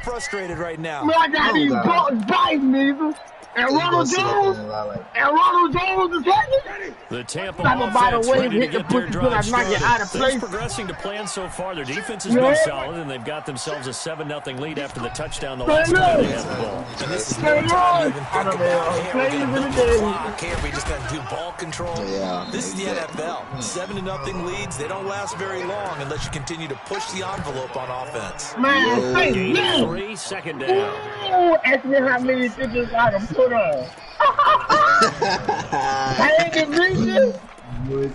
frustrated right now. Man, I got these bugs biting me. And Ronald Jones is heavy. The Tampa offense ready to get their drive started. Things progressing to plan so far. Their defense has been solid, and they've got themselves a 7-0 lead after the touchdown the last time they had the ball. And this is no time to even think about, hey, we're going to move the clock. Hey, we just got to do ball control. Yeah, this is the NFL. 7-0 leads, they don't last very long unless you continue to push the envelope on offense. Man, Gain 3, second down. Ooh, ask me how many stitches I can put on. I ain't get reason. 2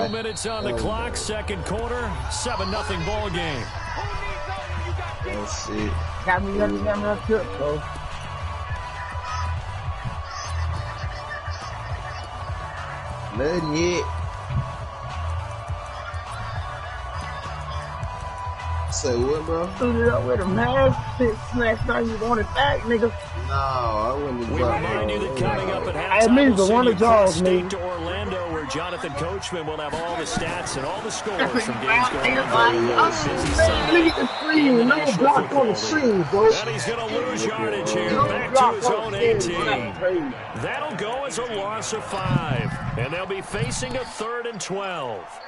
minutes on the clock, second quarter, 7-0 ball game. That's it. Got me understanding that tip, bro. Letting it. Say what, bro? Shoot it up with a man. Shit smashed on you want it back, nigga. No, I wouldn't. We remind you that coming up at halftime, it means the one of y'all, State to Orlando, where Jonathan Coachman will have all the stats and all the scores from games going on. Look at the screen. No block on the screen, bro. And he's going to lose yardage here. Back to his own 18. That'll go as a loss of 5. And they'll be facing a 3rd and 12.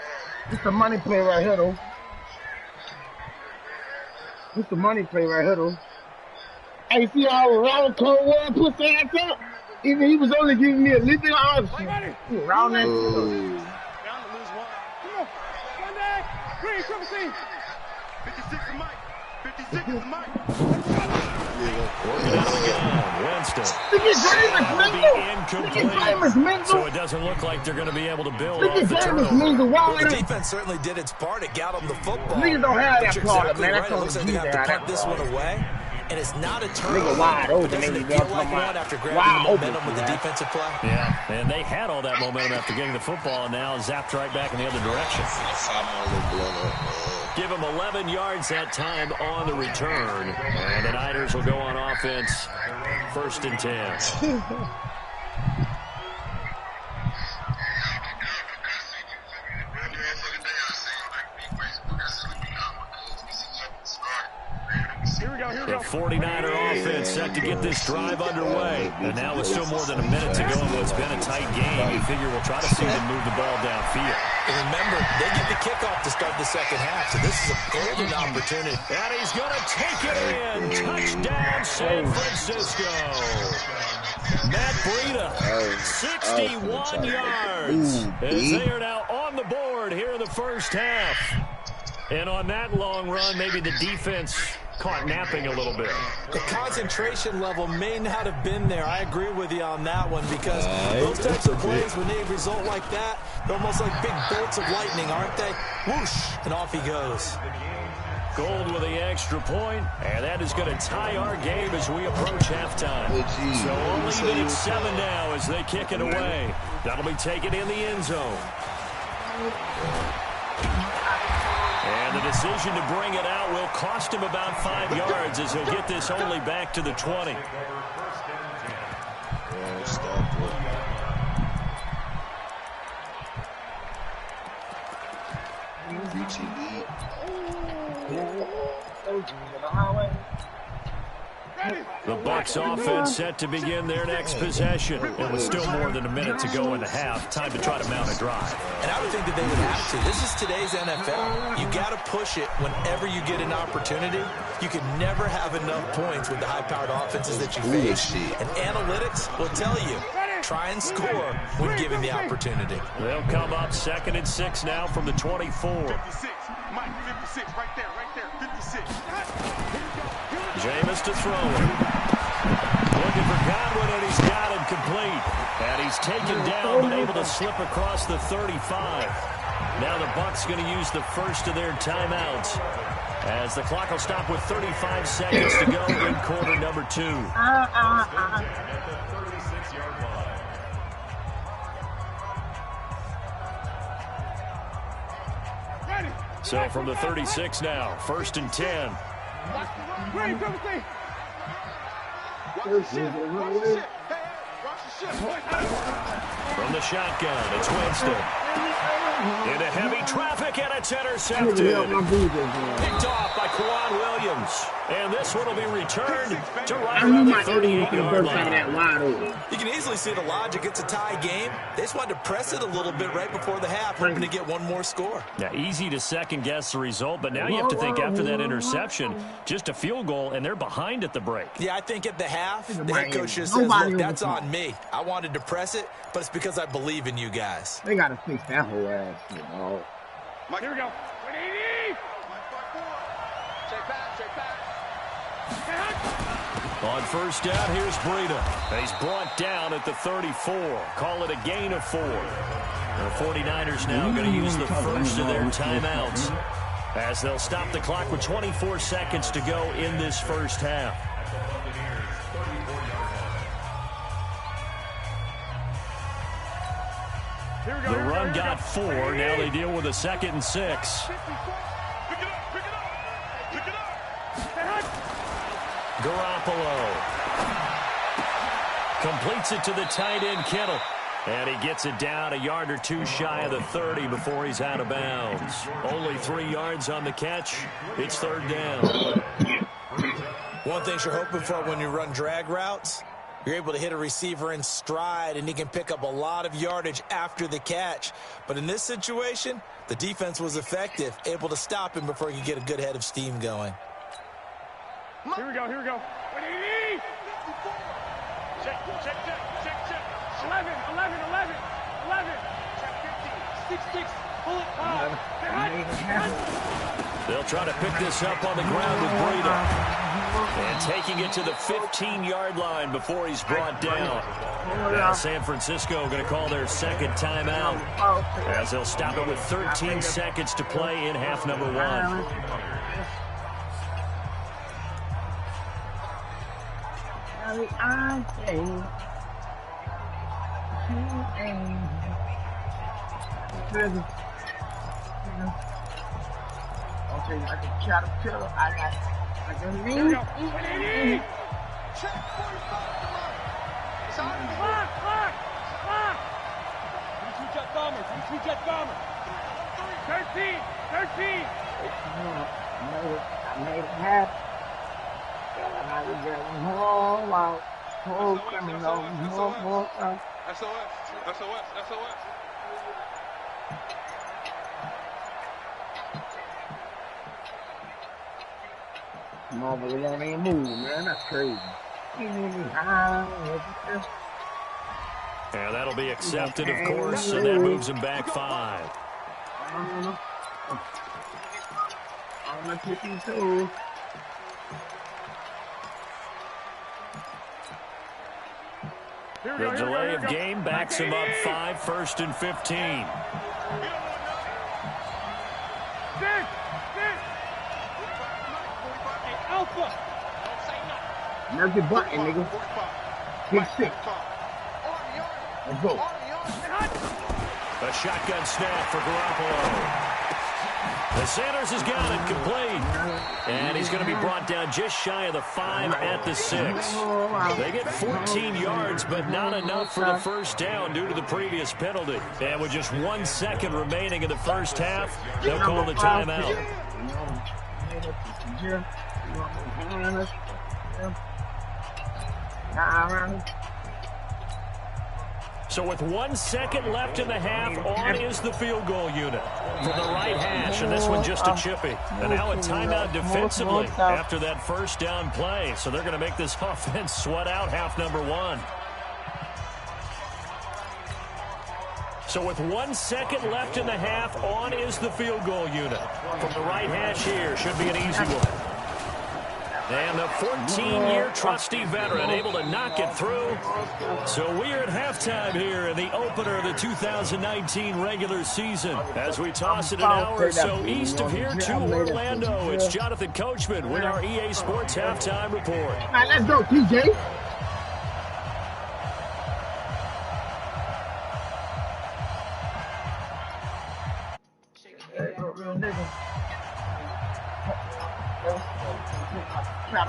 It's a money play right here, though. It's the money play right here, though. Hey, see how Ronald Cole put that up? Even he was only giving me a little bit of option. Round that shit up. Down to lose one. Come on. One day. Green, triple C. 56 is Mike. 56 is Mike. Winston. Look at Jameis Menzel. So it doesn't look like they're going to be able to build Look off at the Jameis turnover. Menzel. Well, the defense certainly did its part. It got them the football. Niggas don't have that product, exactly man. right. It looks like they have to punt this one away. And it's not a turnover. Nigga wide open, Doesn't nigga. it feel like one after grabbing the momentum with the defensive play? Yeah, and they had all that momentum after getting the football, and now zapped right back in the other direction. Give them 11 yards that time on the return. And the Niners will go on offense, 1st and 10. The 49er offense set to get this drive underway. And now with still more than a minute to go in what's been a tight game, you figure we'll try to see them move the ball downfield. And remember, they get the kickoff to start the second half, so this is a golden opportunity. And he's going to take it in. Touchdown, San Francisco. Matt Breida, 61 yards. As they are now on the board here in the first half. And on that long run, maybe the defense caught napping a little bit. The concentration level may not have been there. I agree with you on that one because those types of plays, when they result like that, they're almost like big bolts of lightning, aren't they? Whoosh, and off he goes. Gold with the extra point, and that is going to tie our game as we approach halftime. So only even at 7 now as they kick it away. That'll be taken in the end zone. And the decision to bring it out will cost him about 5 yards as he'll get this only back to the 20. The Bucs offense set to begin their next possession. And with still more than a minute to go in the half, time to try to mount a drive. And I would think that they would have to. This is today's NFL. You got to push it whenever you get an opportunity. You can never have enough points with the high-powered offenses that you face. And analytics will tell you, try and score when given the opportunity. They'll come up 2nd and 6 now from the 24. 56. Mike, 56. Right there. 56. Jameis to throw it. Looking for Godwin, and he's got him complete. And he's taken down, but able to slip across the 35. Now the Bucs going to use the first of their timeouts, as the clock will stop with 35 seconds to go in quarter number 2. So from the 36 now, 1st and 10. From the shotgun, it's Winston. Into heavy traffic, and it's intercepted. Picked off by Kwan Williams. And this one will be returned to right around the 38-yard line. You can easily see the logic. It's a tie game. They just wanted to press it a little bit right before the half, hoping to get one more score. Yeah, easy to second-guess the result, but now you have to think after that interception, just a field goal, and they're behind at the break. Yeah, I think at the half, the head coach just says, look, that's on me. I wanted to press it, but it's because I believe in you guys. They got to fix that whole ass. Mike, here we go. 180. Straight back. On first down, here's Breida. He's brought down at the 34. Call it a gain of 4. The 49ers now going to use the first of their timeouts as they'll stop the clock with 24 seconds to go in this first half. The run got 4. Now they deal with a 2nd and 6. Garoppolo completes it to the tight end, Kittle. And he gets it down a yard or two shy of the 30 before he's out of bounds. Only 3 yards on the catch. It's 3rd down. One thing you're hoping for when you run drag routes, you're able to hit a receiver in stride, and he can pick up a lot of yardage after the catch. But in this situation, the defense was effective, able to stop him before he could get a good head of steam going. Here we go. 180. Check. 11. Check 50. 6. Pull it. They'll try to pick this up on the ground with Breida. And taking it to the 15-yard line before he's brought down. Now San Francisco going to call their 2nd timeout as they'll stop it with 13 seconds to play in half number 1. Okay, I can caterpillar. I can lean. Check 45. It's on the clock. 22 jet bomber. 13. I made it happen. I was getting home out. Home coming home. SOS. No, but we don't even move, man. That's crazy. Yeah, that'll be accepted, of course, and that moves him back 5. I'm going to pick you too. The delay of game backs him up 5, 1st and 15. Alpha. Mercy button, nigga. Pick 6. Let's go. A shotgun snap for Garoppolo. The Sanders has got it complete. And he's going to be brought down just shy of the 5 at the 6. They get 14 yards, but not enough for the first down due to the previous penalty. And with just 1 second remaining in the first half, they'll call the timeout. So with 1 second left in the half, on is the field goal unit from the right hash, and this one just a chippy. And now a timeout defensively after that first down play. So they're going to make this offense sweat out half number 1. So with 1 second left in the half, on is the field goal unit from the right hash here. Should be an easy one. And the 14-year trusty veteran able to knock it through. So we're at halftime here in the opener of the 2019 regular season. As we toss it an hour or so east of here to Orlando, it's Jonathan Coachman with our EA Sports Halftime Report. All right, let's go, TJ.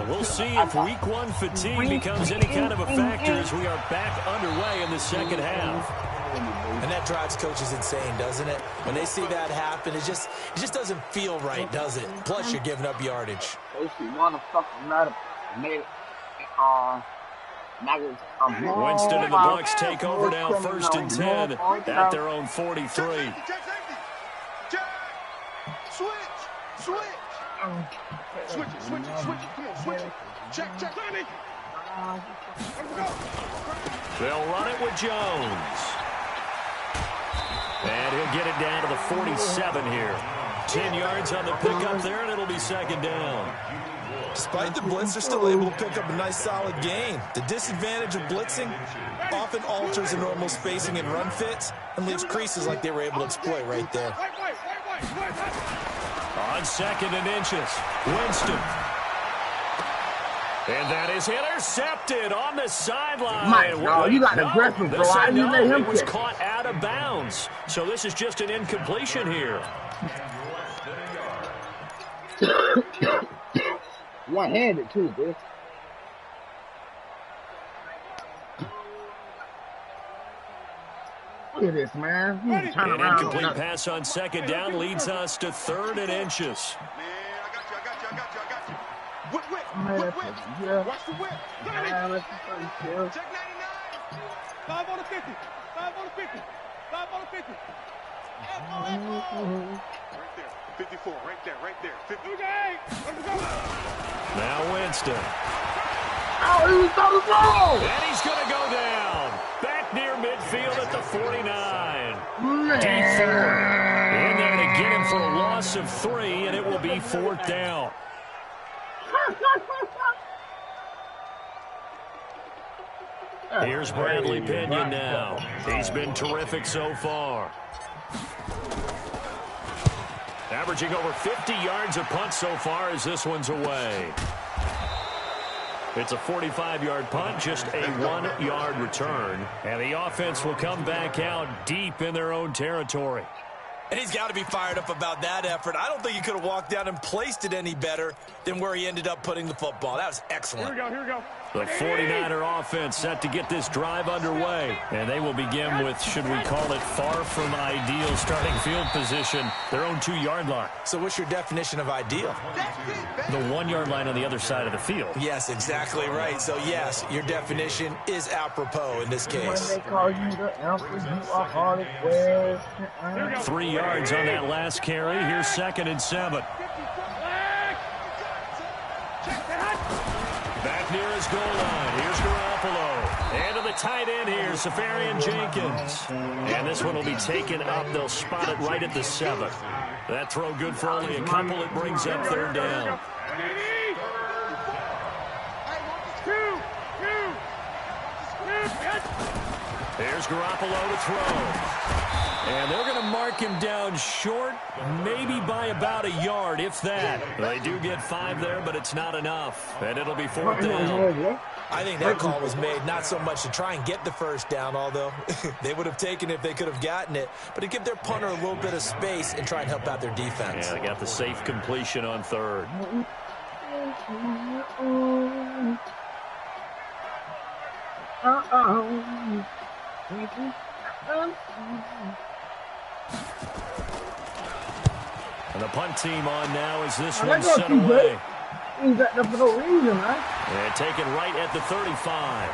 We'll see if week 1 fatigue becomes any kind of a factor as we are back underway in the second half. And that drives coaches insane, doesn't it? When they see that happen, it just doesn't feel right, does it? Plus, you're giving up yardage. Winston and the Bucs take over now, 1st and 10 at their own 43. Switch. Switch it. Come on, switch it. Check. They'll run it with Jones. And he'll get it down to the 47 here. 10 yards on the pickup there, and it'll be 2nd down. Despite the blitz, they're still able to pick up a nice, solid gain. The disadvantage of blitzing often alters the normal spacing and run fits and leaves creases like they were able to exploit right there. On 2nd and inches, Winston. And that is intercepted on the sideline. Mike, no, you got aggressive, bro. I didn't let him it was kick. caught out of bounds. So this is just an incompletion here. One-handed, too, bitch. Look at this, man. Turn An around. incomplete pass on 2nd down leads us to 3rd and inches. Man, I got you. Whip. Yeah. Watch the whip. Check 99. 5 on the 50. Right there. 54. Right there. 50. Now Winston. Oh, he was on the ball. And he's going to go down. Back near midfield at the 49. Man. In there to get him for a loss of 3, and it will be 4th down. Here's Bradley Pinion now. He's been terrific so far. Averaging over 50 yards a punt so far as this one's away. It's a 45-yard punt, just a 1-yard return. And the offense will come back out deep in their own territory. And he's got to be fired up about that effort. I don't think he could have walked down and placed it any better than where he ended up putting the football. That was excellent. Here we go. The 49er offense set to get this drive underway. And they will begin with, should we call it, far from ideal starting field position, their own 2-yard line. So what's your definition of ideal? The 1-yard line on the other side of the field. Yes, exactly right. So, yes, your definition is apropos in this When case. they call you the answer, you are hard as well. 3 yards on that last carry. Here's 2nd and 7. Back near his goal line. Here's Garoppolo. And to the tight end here, Safarian Jenkins. And this one will be taken up. They'll spot it right at the 7. That throw good for only a couple. It brings up 3rd down. Here's Garoppolo to throw. And they're going to mark him down short, maybe by about a yard, if that. They do get 5 there, but it's not enough. And it'll be 4th down. I think that call was made not so much to try and get the 1st down, although they would have taken it if they could have gotten it, but to give their punter a little bit of space and try and help out their defense. Yeah, they got the safe completion on 3rd. And the punt team on now as this one's sent away. He's got that for no reason, man. And taken right at the 35.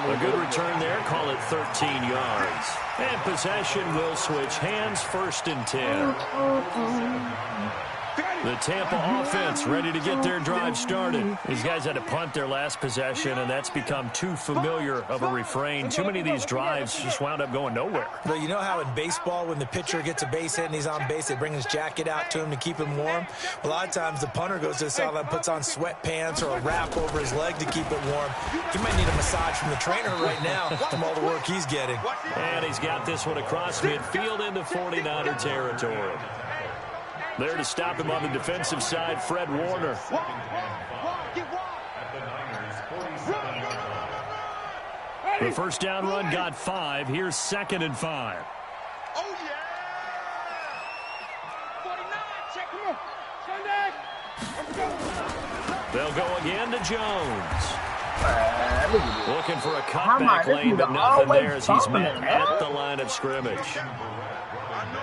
A good return there. Call it 13 yards. And possession will switch hands, 1st and 10. The Tampa offense ready to get their drive started. These guys had to punt their last possession, and that's become too familiar of a refrain. Too many of these drives just wound up going nowhere. But you know how in baseball, when the pitcher gets a base hit and he's on base, they bring his jacket out to him to keep him warm? A lot of times the punter goes to the sideline, puts on sweatpants or a wrap over his leg to keep it warm. He might need a massage from the trainer right now from all the work he's getting. And he's got this one across midfield into 49er territory. There to stop him on the defensive side, Fred Warner. The 1st down run got 5. Here's 2nd and 5. Oh, yeah. 49, check him out. They'll go again to Jones. Looking for a cutback lane, but nothing there as he's met at the line of scrimmage.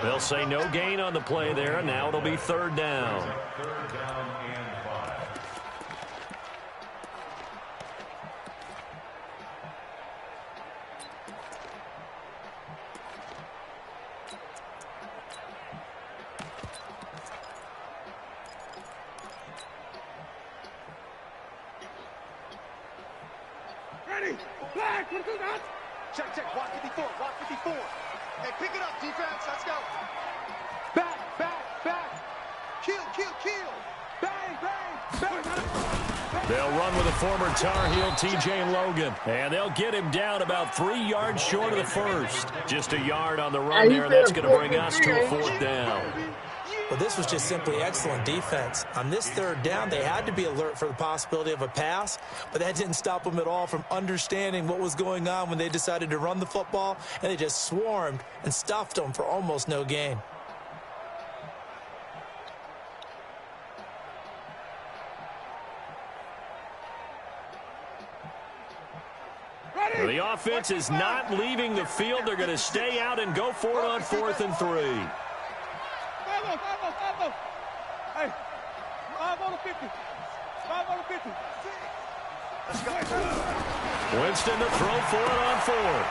They'll say no gain on the play there, and now it'll be 3rd down. Check, check, walk 54, walk 54. Hey, pick it up, defense, let's go. Back, back, back. Kill, kill, kill. Bang, bang, bang. They'll run with a former Tar Heel, T.J. Logan, and they'll get him down about 3 yards short of the first. Just a yard on the run there, that's going to bring us to a 4th down. Well, this was just simply excellent defense. On this 3rd down, they had to be alert for the possibility of a pass, but that didn't stop them at all from understanding what was going on when they decided to run the football, and they just swarmed and stuffed them for almost no gain. The offense is not leaving the field. They're going to stay out and go for it on 4th and 3. Hey, 5 on the 50. 5 on the 50. Let's go. Winston to throw for it on 4th.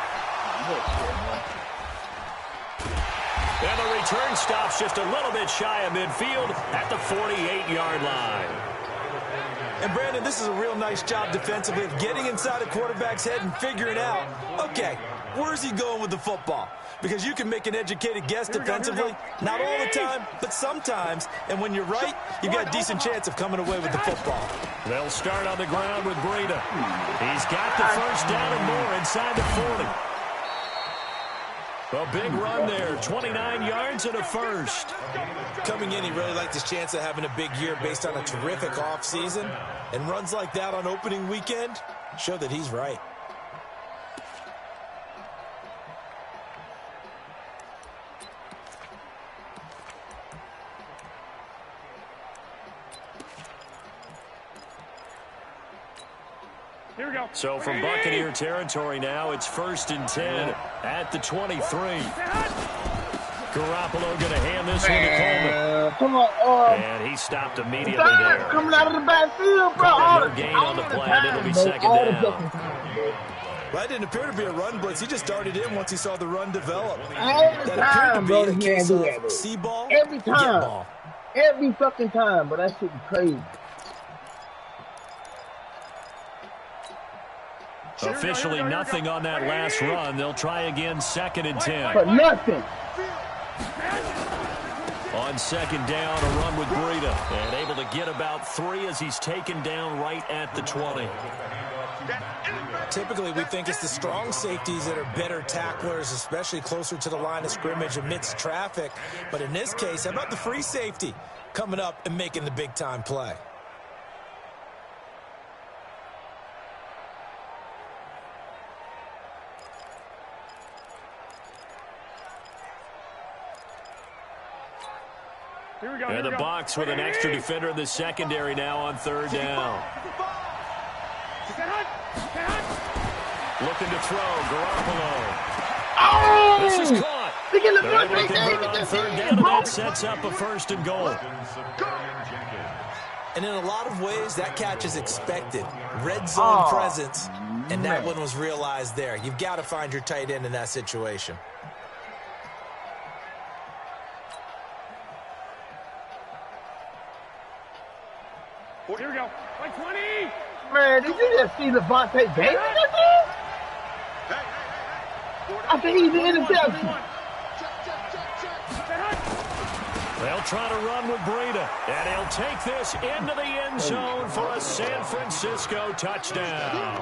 And the return stops just a little bit shy of midfield at the 48-yard line. And, Brandon, this is a real nice job defensively of getting inside a quarterback's head and figuring out, okay, where's he going with the football? Because you can make an educated guess defensively, not all the time, but sometimes. And when you're right, you've got a decent chance of coming away with the football. They'll start on the ground with Breida. He's got the 1st down and more inside the 40. A big run there, 29 yards and a 1st. Coming in, he really liked his chance of having a big year based on a terrific offseason. And runs like that on opening weekend show that he's right. Here we go. So from Buccaneer territory now, it's 1st and 10 at the 23. Garoppolo going to hand this one to Coleman. Come on, and he stopped immediately there. Coming out of the backfield, bro. No gain on the play, and it'll be 2nd down. Well, that didn't appear to be a run blitz. He just darted in once he saw the run develop. All the time, bro. This man do that. See ball, every time. ball. Every fucking time, but that shit is crazy. Officially nothing on that last run. They'll try again 2nd and 10. For nothing. On 2nd down, a run with Breida. And able to get about 3 as he's taken down right at the 20. Typically, we think it's the strong safeties that are better tacklers, especially closer to the line of scrimmage amidst traffic. But in this case, how about the free safety coming up and making the big-time play? Here we go. And the box with an extra defender in the secondary now on 3rd down. Looking to throw, Garoppolo. Oh! This is caught. They're able to convert on 3rd down, and that sets up a 1st and goal. And in a lot of ways, that catch is expected. Red zone presence, and that one was realized there. You've got to find your tight end in that situation. Here we go. 20. Man, did you just see Levante Davis? I think he's an interception. They'll try to run with Breida, and he'll take this into the end zone for a San Francisco touchdown.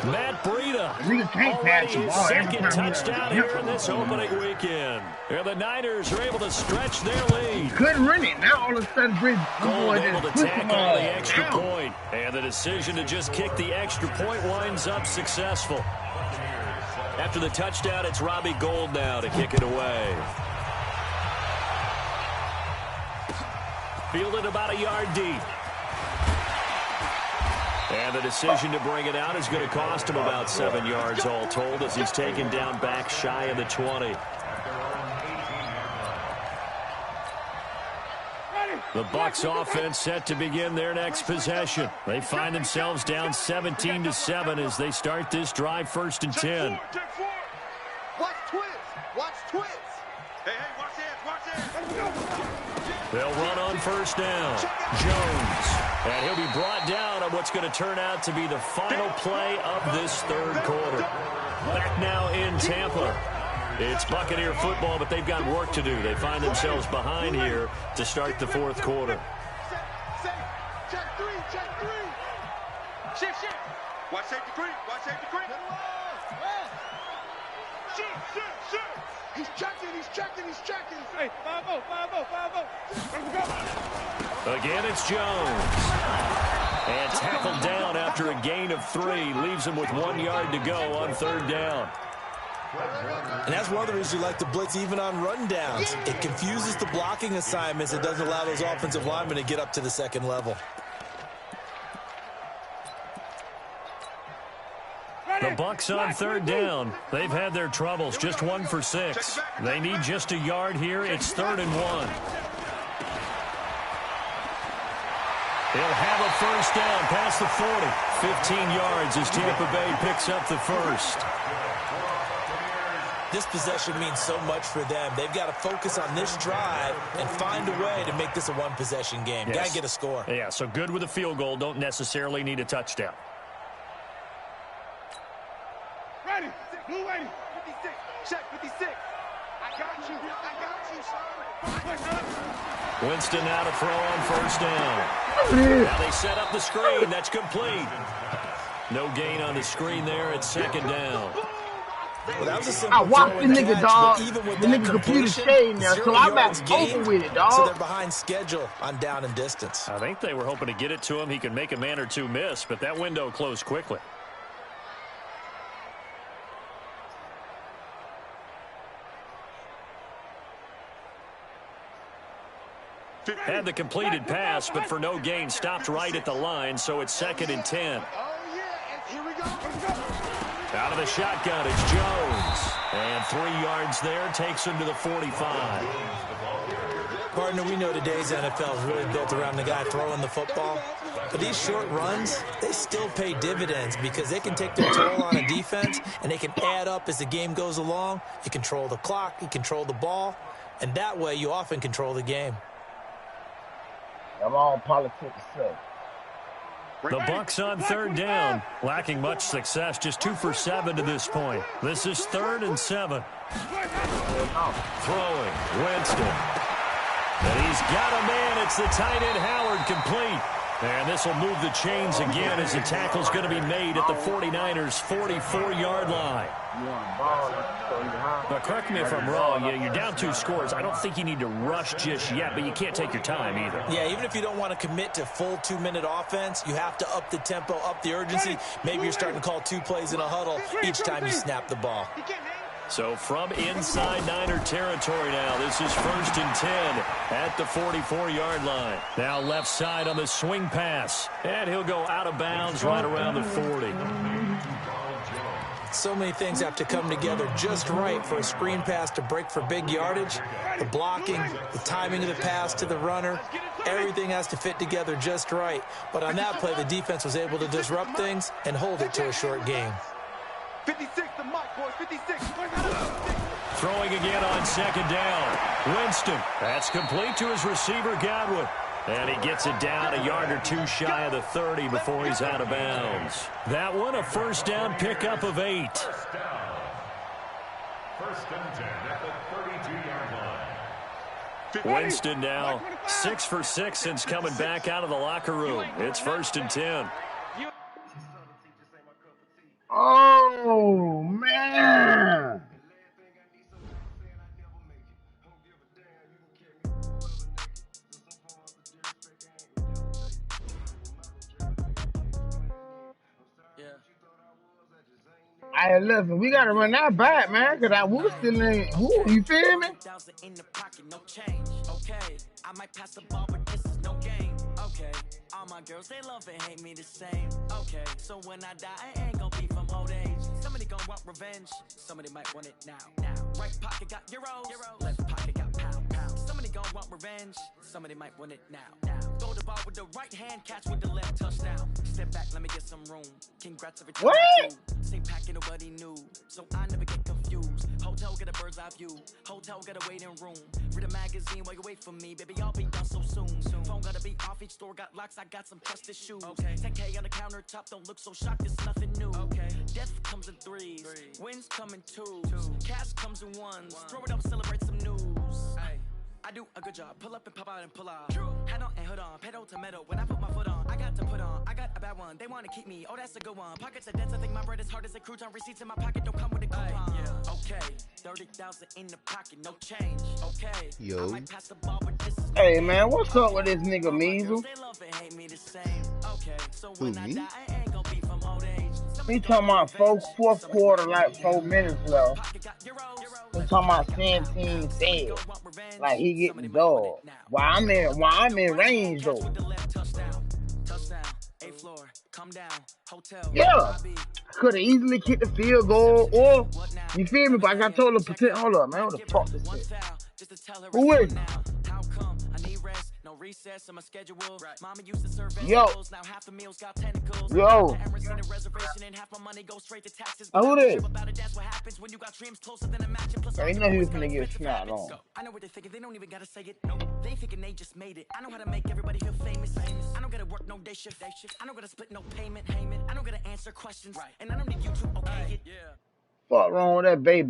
Matt Breida, already his 2nd touchdown here in this opening weekend. And the Niners are able to stretch their lead. Couldn't run it. Now all of a sudden, Gold able to tack on the extra point. And the decision to just kick the extra point winds up successful. After the touchdown, it's Robbie Gould now to kick it away. Fielded about a yard deep. And And the decision to bring it out is going to cost him about 7 yards all told as he's taken down back shy of the 20. The Bucs offense set to begin their next possession. They find themselves down 17-7 as they start this drive 1st and 10. Watch twins. Watch twins. Hey, watch hands. They'll run on 1st down. Jones. And he'll be brought down on what's going to turn out to be the final play of this 3rd quarter. Back now in Tampa. It's Buccaneer football, but they've got work to do. They find themselves behind here to start the 4th quarter. Check three. Shift. Watch safety creep. Shift. He's checking. Hey, 5-0. Again, it's Jones. And tackled down after a gain of 3. Leaves him with 1 yard to go on 3rd down. And that's one of the reasons you like to blitz even on run downs. It confuses the blocking assignments. It doesn't allow those offensive linemen to get up to the 2nd level. The Bucs on 3rd down. They've had their troubles. Just 1 for 6. They need just a yard here. It's 3rd and 1. He'll have a 1st down past the 40. 15 yards as Tampa Bay picks up the 1st. This possession means so much for them. They've got to focus on this drive and find a way to make this a 1-possession game. Yes. Got to get a score. Yeah, so good with a field goal. Don't necessarily need a touchdown. Ready. Blue ready. 56. Check 56. I got you. Winston now to throw on 1st down. Now they set up the screen. That's complete. No gain on the screen there at 2nd down. Well, that was a simple I watched the nigga, catch, dog. even with The that nigga computer completion, shade now, 0 so I'm yards back over gained, with it, So dog. they're behind schedule on down and distance. I think they were hoping to get it to him. He could make a man or two miss, but that window closed quickly. Had the completed pass, but for no gain, stopped right at the line, so it's 2nd and 10. Oh, yeah. And here we go. Out of the shotgun, it's Jones. And 3 yards there, takes him to the 45. Partner, we know today's NFL is really built around the guy throwing the football. But these short runs, they still pay dividends because they can take their toll on a defense, and they can add up as the game goes along. You control the clock, you control the ball, and that way you often control the game. I'm all politics, so. The Bucs on 3rd down, lacking much success, just 2 for 7 to this point. This is 3rd and 7. Throwing, Winston. And he's got a man. It's the tight end, Howard, complete. And this will move the chains again as the tackle's going to be made at the 49ers' 44-yard line. Now, correct me if I'm wrong. You're down 2 scores. I don't think you need to rush just yet, but you can't take your time either. Yeah, even if you don't want to commit to full 2-minute offense, you have to up the tempo, up the urgency. Maybe you're starting to call 2 plays in a huddle each time you snap the ball. So from inside Niner territory now, this is 1st and 10 at the 44-yard line. Now left side on the swing pass, and he'll go out of bounds right around the 40. So many things have to come together just right for a screen pass to break for big yardage. The blocking, the timing of the pass to the runner, everything has to fit together just right. But on that play, the defense was able to disrupt things and hold it to a short game. 56 to Mike, boys. 56. Throwing again on 2nd down. Winston. That's complete to his receiver, Godwin. And he gets it down a yard or 2 shy of the 30 before he's out of bounds. That one, a 1st down pickup of 8. 1st and 10 at the 32-yard line. Winston now 6 for 6 since coming back out of the locker room. It's 1st and 10. Oh, man. Hey, listen, we got to run that back, man, because we still ain't, you feel me? In the pocket, no change. Okay, I might pass the ball, but this is no game. Okay. All my girls, they love and hate me the same. Okay, so when I die, I ain't gonna be from old age. Somebody gonna want revenge, somebody might want it now. Right pocket got euros, left pocket got pounds. Somebody gonna want revenge, somebody might want it now. Go to ball with the right hand, catch with the left touchdown. Step back, let me get some room. Congrats every time What? I do. Same packet, nobody knew, so I never get confused. Hotel get a bird's eye view, hotel get a waiting room. Read a magazine while you wait for me, baby, I'll be done so soon. Phone gotta be off, each store got locks, I got some trusted shoes. 10K on the countertop, don't look so shocked, it's nothing new. Death comes in threes, wins come in twos, cash comes in ones. Throw it up, celebrate some news. I do a good job, pull up and pop out and pull out. Hat on and hood on, pedal to metal. When I put my foot on, I got to put on. I got a bad one, they want to keep me. Oh, that's a good one. Pockets are dense, I think my bread is hard as a crouton. Receipts in my pocket don't come with a coupon. Okay, 30,000 in the pocket, no change. Okay, Yo. I might pass the ball, but this is Hey man, what's up with this nigga Measle? they love and hate me the same. Okay, so Who, when I me? die, I ain't gonna be from old age. He talking about fourth quarter, like 4 minutes left. He talking about 17 said, like he getting dubbed. While I'm in range though. Yeah, could have easily kicked the field goal, or you feel me? But I got told him pretend. Hold up, man, what the fuck this shit? Who is? Recess in my schedule. Mama used to serve Yo. now half the meals got tentacles. Yo. Reservation and half my money goes straight to taxes. Who this? That's what happens when you got dreams closer than a match. I know he was gonna get snapped on. I know what they're thinking, they don't even gotta say it. No, they thinking they just made it. I know how to make everybody feel famous. I don't gotta work no day shift. I don't gotta split no payment. I don't gotta answer questions. And I don't need you to okay it. Fuck wrong with that baby?